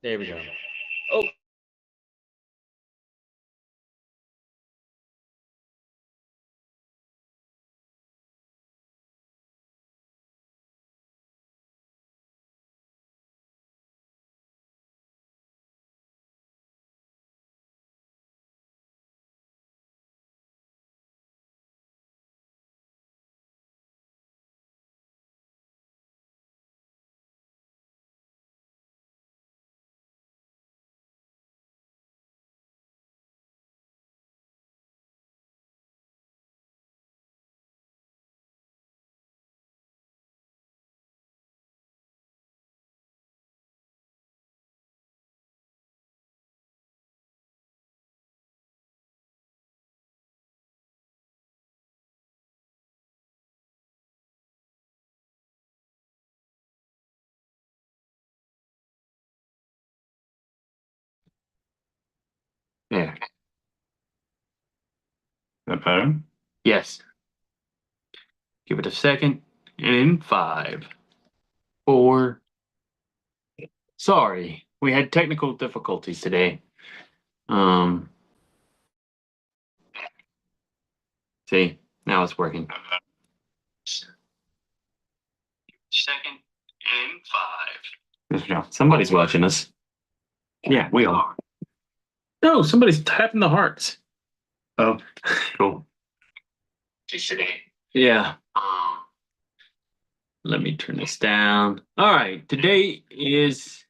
There we go. Oh, Yeah. That better? Yes. Give it a second. In five, four. Sorry, we had technical difficulties today. Um, see, now it's working. Second in five. Good job. Somebody's watching us. Yeah, we are. No, somebody's tapping the hearts. Oh, cool. Yeah. Let me turn this down. All right. Today is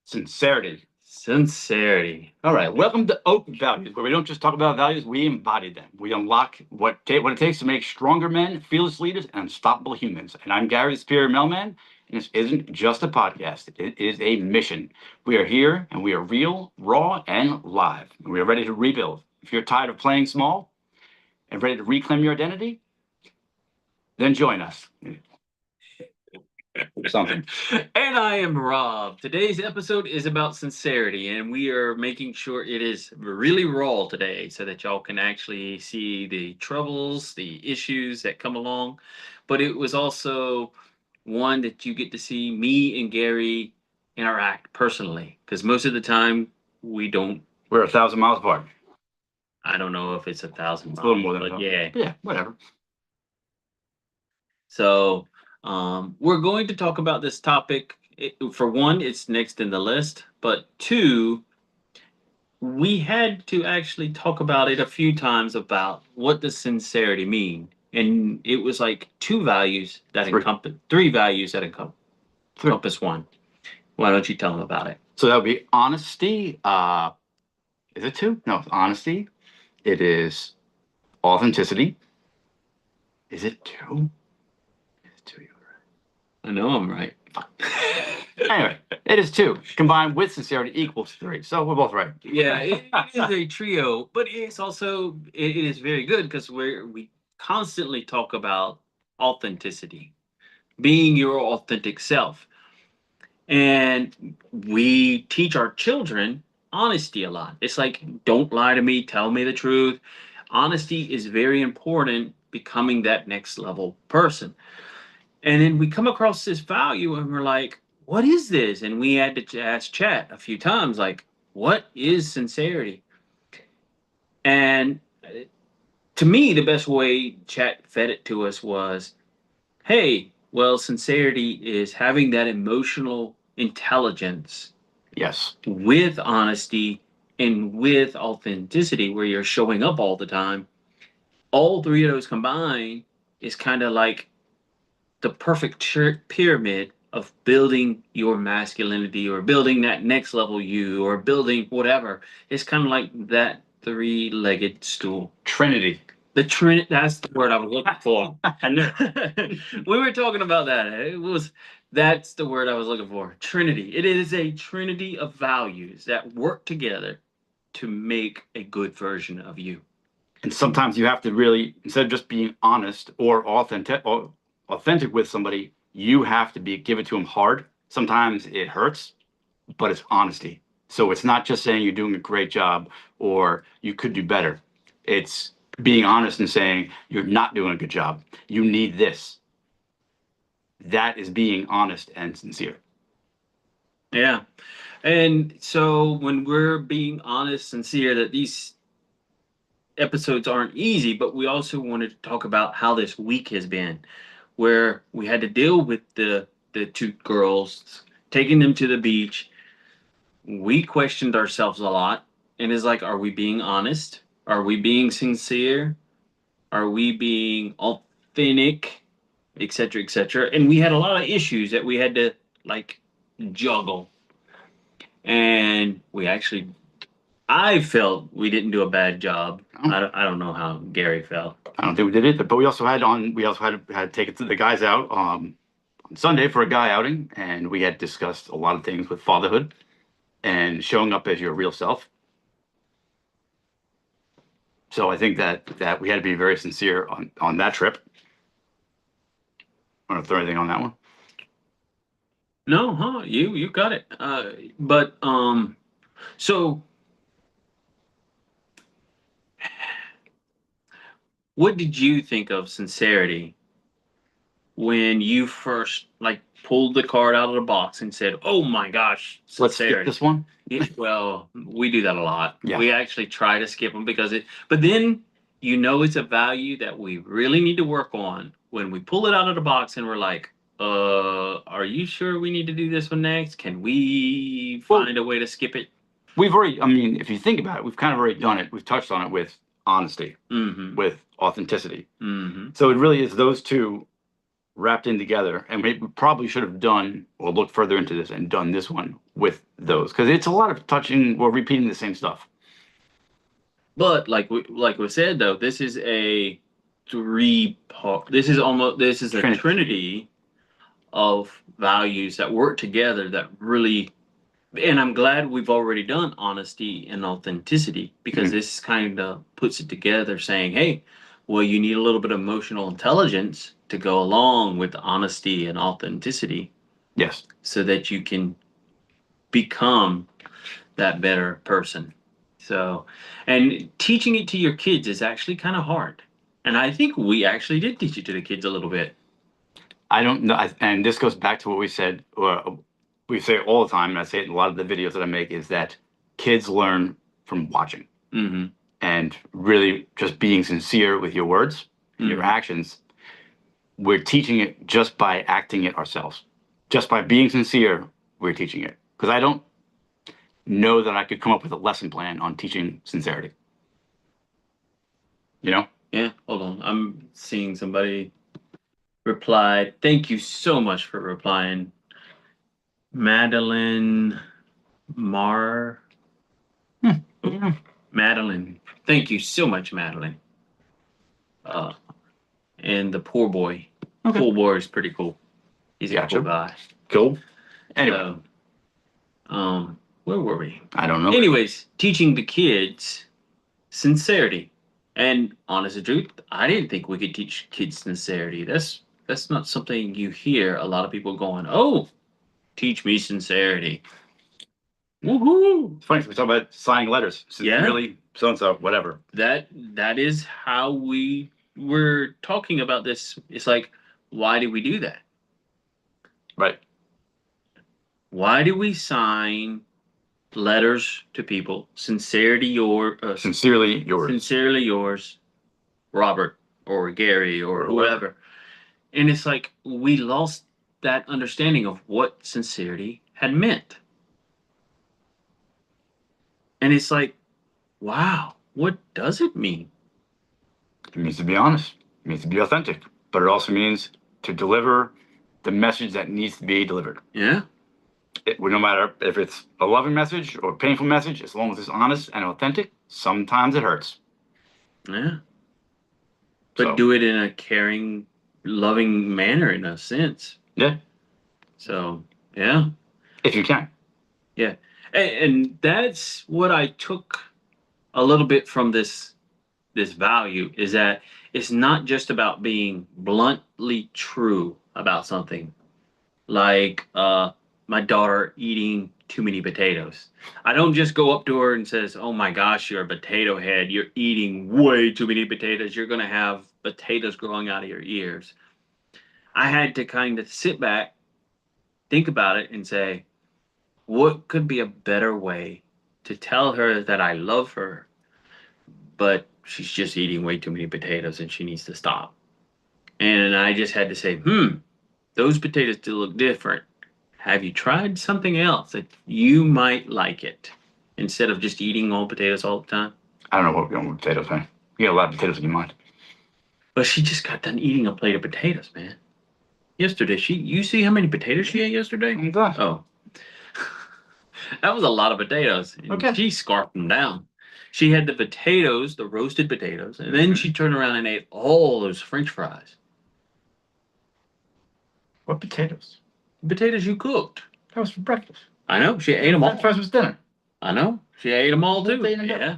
Sincerity. Sincerity. All right. Welcome to Oak Values, where we don't just talk about values, we embody them. We unlock what it takes to make stronger men, fearless leaders, and unstoppable humans. And I'm Gary, the Superior Mailman, and this isn't just a podcast. It is a mission. We are here, and we are real, raw, and live. And we are ready to rebuild. If you're tired of playing small and ready to reclaim your identity, then join us. Something. And I am Rob. Today's episode is about sincerity, and we are making sure it is really raw today so that y'all can actually see the troubles, the issues that come along. But it was also one that you get to see me and Gary interact personally, because most of the time we don't. We're 1,000 miles apart. I don't know if it's 1,000 miles. It's a little more than but yeah. Yeah, whatever. So we're going to talk about this topic. For one, it's next in the list, but two, we had to actually talk about it a few times about what does sincerity mean, and it was like two values that encompass three values that encompass one. Why don't you tell them about it? So that would be honesty. Is it two? No, it's honesty. It is authenticity. Is it two? It's two. I know I'm right. Anyway, it is two. Combined with sincerity equals three. So we're both right. Yeah, it is a trio, but it's also it is very good because we constantly talk about authenticity, being your authentic self, and we teach our children honesty a lot. It's like, don't lie to me, tell me the truth. Honesty is very important. Becoming that next level person. And then we come across this value and we're like, what is this? And we had to ask chat a few times, like, what is sincerity? And to me, the best way chat fed it to us was, hey, well, sincerity is having that emotional intelligence. Yes. With honesty and with authenticity, where you're showing up all the time. All three of those combined is kind of like the perfect pyramid of building your masculinity or building that next level you or building whatever. It's kind of like that three-legged stool. Trinity. The Trinity, that's the word I was looking for. I knew. We were talking about that. That's the word I was looking for. Trinity. It is a trinity of values that work together to make a good version of you. And sometimes you have to really, instead of just being honest or authentic with somebody, you have to give it to them hard. Sometimes it hurts, but it's honesty. So it's not just saying you're doing a great job or you could do better. It's being honest and saying you're not doing a good job. You need this. That is being honest and sincere. Yeah. And so when we're being honest, sincere, that these episodes aren't easy, but we also wanted to talk about how this week has been, where we had to deal with the two girls, taking them to the beach. We questioned ourselves a lot, and it's like, are we being honest? Are we being sincere? Are we being authentic? Etc. Etc. And we had a lot of issues that we had to like juggle, and we actually I felt we didn't do a bad job. I don't know how Gary felt. I don't think we did either, but we also had taken the guys out on Sunday for a guy outing, and we had discussed a lot of things with fatherhood and showing up as your real self. So I think that we had to be very sincere on that trip. I don't know if there's anything on that one. No, huh? You got it. But so what did you think of Sincerity when you first like pulled the card out of the box and said, "Oh my gosh, Let's skip Sincerity"? this one. Yeah, well, we do that a lot. Yeah. We actually try to skip them because but then it's a value that we really need to work on when we pull it out of the box and we're like, are you sure we need to do this one next? Can we find a way to skip it? We've already, I mean, if you think about it, we've kind of already done it. We've touched on it with honesty, with authenticity. So it really is those two wrapped in together. And we probably should have done or looked further into this and done this one with those because it's a lot of touching or repeating the same stuff. But like we said though, this is a three part. This is a trinity of values that work together that really. And I'm glad we've already done honesty and authenticity because this kind of puts it together saying, hey, well, you need a little bit of emotional intelligence to go along with honesty and authenticity. Yes. So that you can become that better person. So, and teaching it to your kids is actually kind of hard. And I think we actually did teach it to the kids a little bit. I don't know. And this goes back to what we said, or we say it all the time, and I say it in a lot of the videos that I make, is that kids learn from watching. And really just being sincere with your words and your actions. We're teaching it just by acting it ourselves. Just by being sincere, we're teaching it. Because I don't know that I could come up with a lesson plan on teaching sincerity. You know? Yeah, hold on. I'm seeing somebody replied. Thank you so much for replying. Madeline Mar. Madeline. Thank you so much, Madeline. And the poor boy. Okay. Poor boy is pretty cool. He's a cool guy. Cool. Anyway. So, where were we? I don't know. Anyways, teaching the kids sincerity. And honest to truth, I didn't think we could teach kids sincerity. That's not something you hear a lot of people going, oh, teach me sincerity. Woohoo! It's funny, we talk about signing letters. Sincerely, so-and-so, whatever. That is how we were talking about this. It's like, why do we do that? Right. Why do we sign letters to people? Sincerely yours, Robert or Gary or whoever. And it's like we lost that understanding of what sincerity had meant. And it's like, wow, what does it mean? It means to be honest. It means to be authentic. But it also means to deliver the message that needs to be delivered. Yeah. No matter if it's a loving message or a painful message, as long as it's honest and authentic, sometimes it hurts. Yeah. But do it in a caring, loving manner in a sense. Yeah. So, yeah. If you can. Yeah. And that's what I took a little bit from this value is that it's not just about being bluntly true about something. Like my daughter eating too many potatoes. I don't just go up to her and says, "Oh my gosh, you're a potato head. You're eating way too many potatoes. You're going to have potatoes growing out of your ears." I had to kind of sit back, think about it and say, what could be a better way to tell her that I love her, but she's just eating way too many potatoes and she needs to stop. And I just had to say, those potatoes do look different. Have you tried something else that you might like it instead of just eating all potatoes all the time? I don't know what we're going with potatoes, man. You got a lot of potatoes in your mind. But she just got done eating a plate of potatoes, man. Yesterday, you see how many potatoes she ate yesterday? I'm glad. Oh, that was a lot of potatoes. And Okay. she scarfed them down. She had the potatoes, the roasted potatoes, and then she turned around and ate all those French fries. What potatoes? The potatoes you cooked. That was for breakfast. I know. She ate them all. French fries was dinner. I know. She ate them all too. They ended up- Yeah.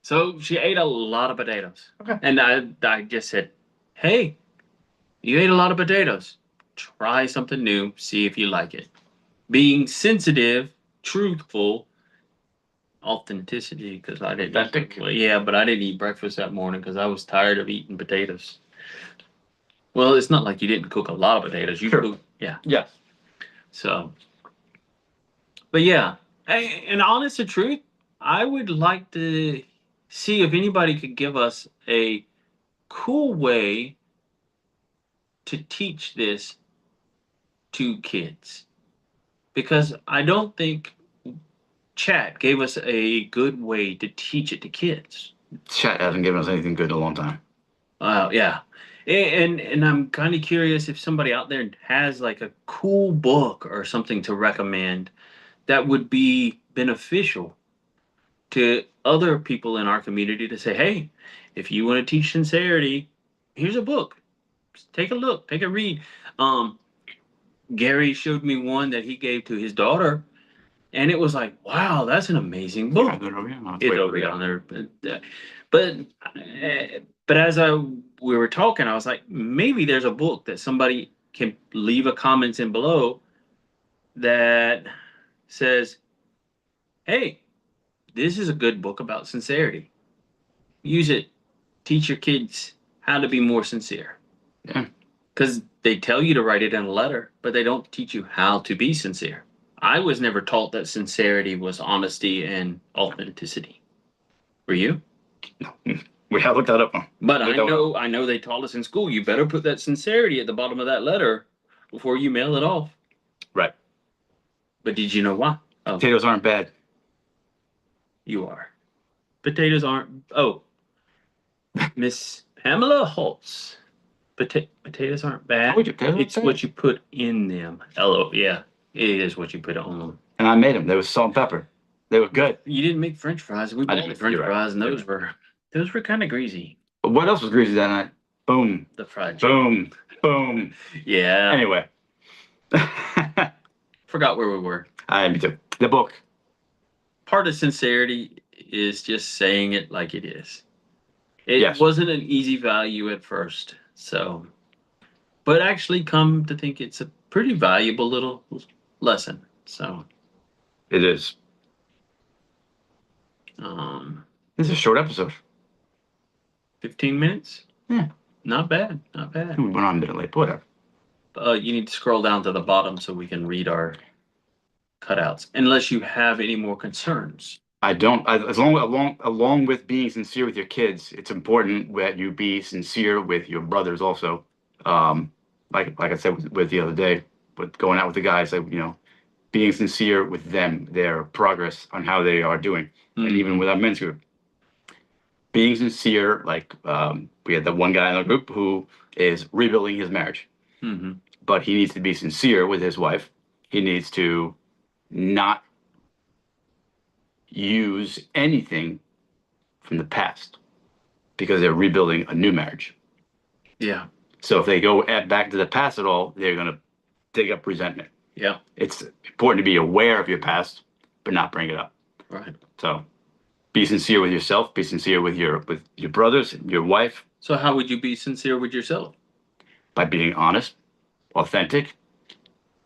So she ate a lot of potatoes. Okay. And I just said, hey, you ate a lot of potatoes. Try something new. See if you like it. Being sensitive, truthful, authenticity, because I didn't. Authentic. Well, yeah, but I didn't eat breakfast that morning because I was tired of eating potatoes. Well, it's not like you didn't cook a lot of potatoes. You Sure. cooked, yeah. Yes. So, but yeah, and honest to truth, I would like to see if anybody could give us a cool way to teach this to kids, because I don't think chat gave us a good way to teach it to kids. Chat hasn't given us anything good in a long time. Yeah, and I'm kind of curious if somebody out there has like a cool book or something to recommend that would be beneficial to other people in our community to say, hey, if you want to teach sincerity, here's a book. Just take a look, take a read. Gary showed me one that he gave to his daughter, and it was like, wow, that's an amazing book. Yeah, they're over here. No, It's over down there, but as we were talking, I was like, maybe there's a book that somebody can leave a comments in below that says, hey, this is a good book about sincerity. Use it. Teach your kids how to be more sincere. Yeah. Because they tell you to write it in a letter, but they don't teach you how to be sincere. I was never taught that sincerity was honesty and authenticity. Were you? No. We have looked that up. But I know they taught us in school, you better put that sincerity at the bottom of that letter before you mail it off. Right. But did you know why? Oh, Potatoes aren't bad. you are. Potatoes aren't. Oh, Miss Pamela Holtz. Potatoes aren't bad. It's what you put in them. Hello, yeah, it is what you put on them. And I made them. They were salt and pepper. They were good. You didn't make French fries. We bought French fries, and those were kind of greasy. But what else was greasy that night? Boom. The fried chicken. Boom. Yeah. Anyway. Forgot where we were. Me too. The book. Part of sincerity is just saying it like it is. It Yes. wasn't an easy value at first, so, but actually, come to think, it's a pretty valuable little lesson. So It is. This is a short episode. 15 minutes. Yeah. Not bad. Not bad. We went on a minute late, but whatever. You need to scroll down to the bottom so we can read our cutouts, unless you have any more concerns. I don't. Along with being sincere with your kids, it's important that you be sincere with your brothers also. Like I said with the other day, with going out with the guys, like, being sincere with them, their progress on how they are doing, and even with our men's group, being sincere. Like we had that one guy in the group who is rebuilding his marriage, but he needs to be sincere with his wife. He needs to not use anything from the past because they're rebuilding a new marriage. Yeah. So if they go back to the past at all, they're going to dig up resentment. Yeah. It's important to be aware of your past, but not bring it up. Right. So be sincere with yourself. Be sincere with your brothers, your wife. So how would you be sincere with yourself? By being honest, authentic,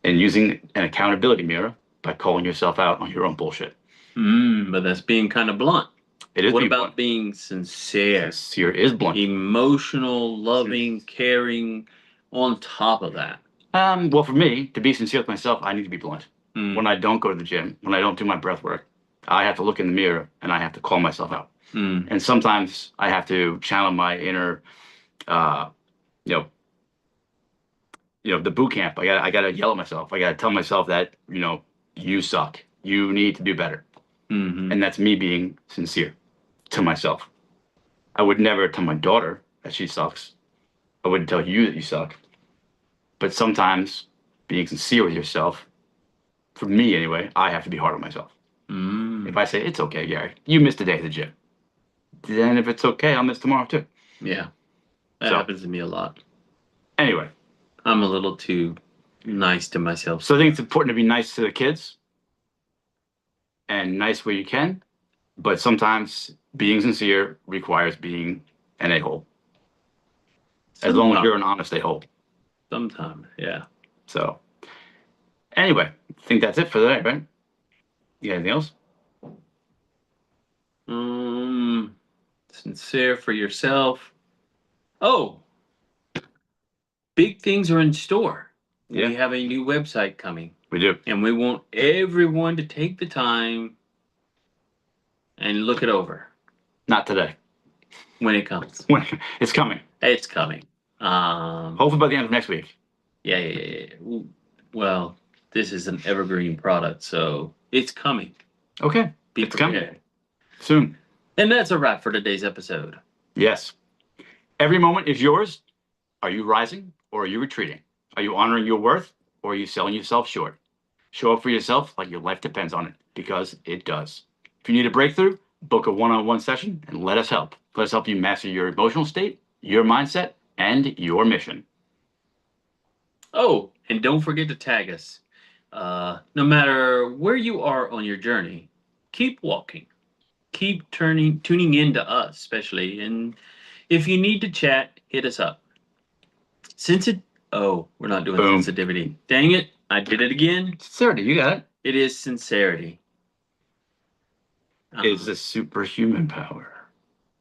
and using an accountability mirror by calling yourself out on your own bullshit. But that's being kind of blunt. It is. What about being sincere? Sincere is blunt. Emotional, loving, caring. On top of that. Well, for me, to be sincere with myself, I need to be blunt. when I don't go to the gym, when I don't do my breath work, I have to look in the mirror and I have to call myself out. And sometimes I have to channel my inner, uh, you know, the boot camp. I gotta yell at myself. I gotta tell myself that, you suck. You need to do better. And that's me being sincere to myself. I would never tell my daughter that she sucks. I wouldn't tell you that you suck. But sometimes being sincere with yourself, for me anyway, I have to be hard on myself. If I say, it's okay, Gary, you missed a day at the gym. Then if it's okay, I'll miss tomorrow too. Yeah. That happens to me a lot. Anyway. I'm a little too nice to myself. So I think it's important to be nice to the kids and nice where you can. But sometimes being sincere requires being an a-hole. As long as you're an honest a-hole. Sometimes, yeah. So, anyway, I think that's it for today, right? You got anything else? Sincere for yourself. Oh, big things are in store. Yeah. We have a new website coming. We do. And we want everyone to take the time and look it over. Not today. When it comes. It's coming. It's coming. Hopefully by the end of next week. Yeah. Well, this is an evergreen product, so it's coming. Okay. It's coming. Soon. And that's a wrap for today's episode. Yes. Every moment is yours. Are you rising or are you retreating? Are you honoring your worth or are you selling yourself short? Show up for yourself like your life depends on it, because it does. If you need a breakthrough, book a one-on-one session and let us help. Let us help you master your emotional state, your mindset, and your mission. Oh, and don't forget to tag us. No matter where you are on your journey, keep walking. Keep tuning in to us, especially. And if you need to chat, hit us up. We're not doing sensitivity. Dang it, I did it again. Sincerity, you got it. It is sincerity. Is a superhuman power.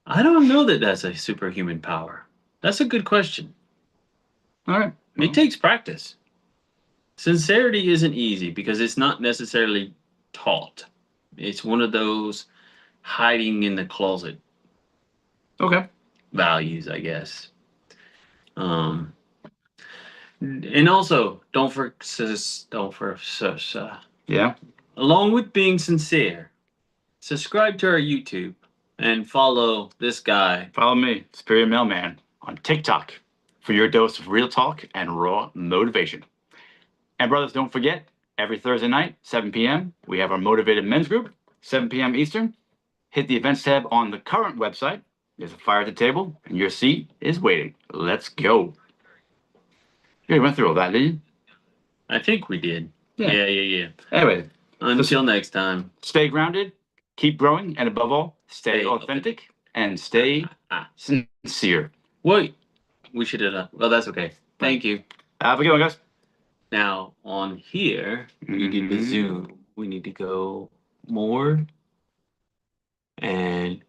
I don't know that that's a superhuman power. That's a good question. All right. It takes practice. Sincerity isn't easy because it's not necessarily taught. It's one of those hiding in the closet. Okay. Values, I guess. And also, yeah. Along with being sincere, subscribe to our YouTube and follow this guy. Follow me, Superior Mailman, on TikTok for your dose of real talk and raw motivation. And brothers, don't forget, every Thursday night, 7 p.m., we have our Motivated Men's Group, 7 p.m. Eastern. Hit the events tab on the current website. There's a fire at the table, and your seat is waiting. Let's go. You went through all that, didn't you? I think we did. Yeah. Anyway. Until next time. Stay grounded, keep growing, and above all, stay authentic and stay sincere. Wait. We should have done. Well, that's okay. Thank you. Have a good one, guys. Now, on here, we need to zoom. We need to go more and